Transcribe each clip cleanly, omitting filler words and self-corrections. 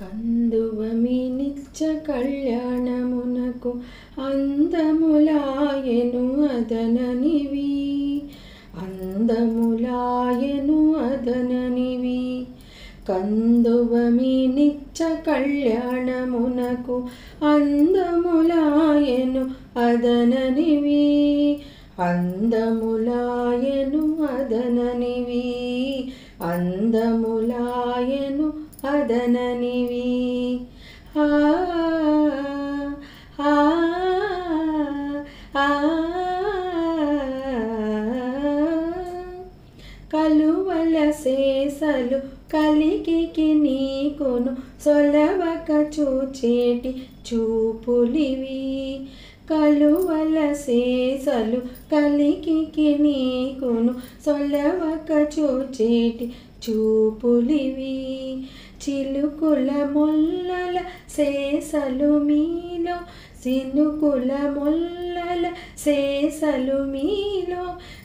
కందువమి నిత్య కళ్యాణమునకు అందములాయెను అదననివి అందములాయెను అదననివి కందువమి నిత్య కళ్యాణమునకు అందములాయెను అదననివి అందములాయెను అదననివి అందములాయెను అదననివి ఆ ఆ ఆ కలువల సేసలు కలికి నీకును సొలవక చూచేటి చూపులివి కలువల సేసలు కలికి నీకును సొలవక చూచేటి చూపులివి చిలుకుల మొల్లల సేసలు మీలో సినుకుల మొల్లల సేసలు మీలో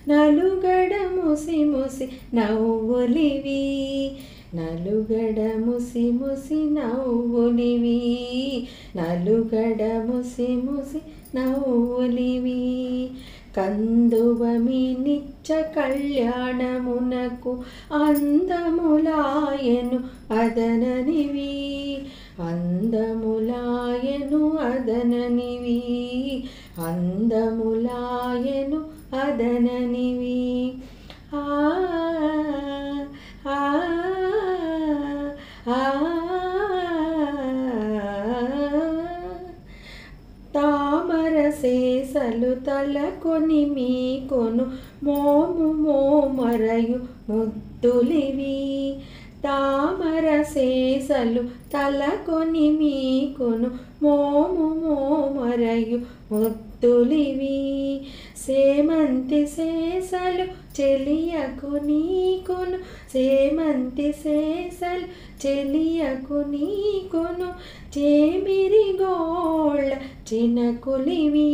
నలుగడ ముసి ముసి నవ్వులివి నలుగడ ముసి ముసి నవ్వులివి నలుగడ ముసి ముసి నవ్వులివి కందువమి నిత్య కళ్యాణమునకు అందములాయెను అదననివి అందములాయెను అదననివి అందములాయెను అదననివి ఆ ఆ ఆ తామర సేసలు తలకొని మీకొను మోము మోమరయు ముద్దులివి తామర సేసలు తలకొని మీకొను మోము మోమరయు ముద్దులివి సేమంతి సేసలు చెలియకు నీకును సేమంతి సేసలు చెలియకు నీకును చేమిరిగోళ్ళ చినకులివి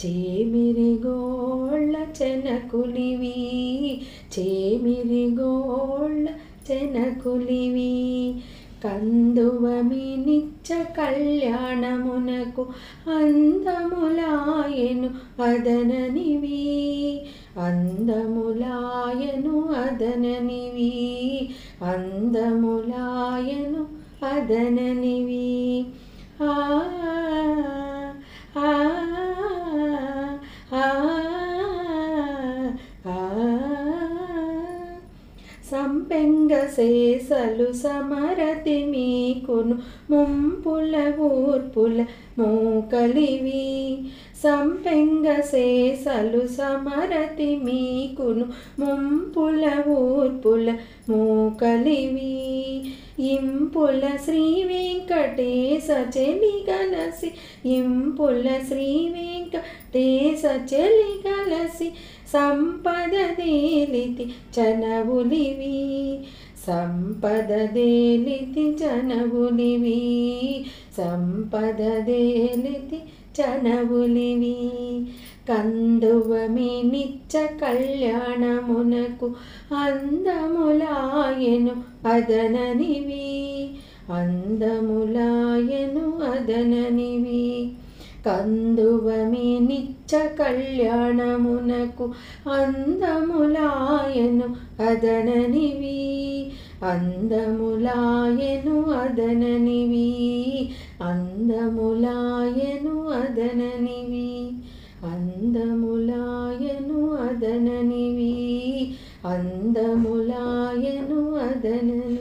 చేమిరిగోళ్ళ చెనకులివి చేమిరిగోళ్ళ చెనకులివి కందువమి నిత్య కళ్యాణమునకు అందములాయెను అదననివి అందములాయెను అదననివి అందములాయెను అదననివి ఆ ఆ ఆ సంపెంగ సేసలు సమరతి మీకును ముంపుల ఊర్పుల మూకలివి సంపెంగ సేసలు సమరతి మీకును ముంపుల ఊర్పుల మూకలివి ఇంపుల శ్రీ వెంకటేశ చెలిగలసి ఇంపుల శ్రీ వెంకటేశ చెలిగలసి సంపద దేలితి చనవులివి సంపద దేలితి చనవులివి సంపద దేలితి చనవులివి కందువమి నిత్య కళ్యాణమునకు అందములాయెను అదననివి అందములాయెను అదననివి కందువమి నిత్య కళ్యాణమునకు అందములాయెను అదననివి అందములాయెను అదననివి అందములాయెను అదననివి అందములాయెను అదననివి అందములాయెను అదననివి.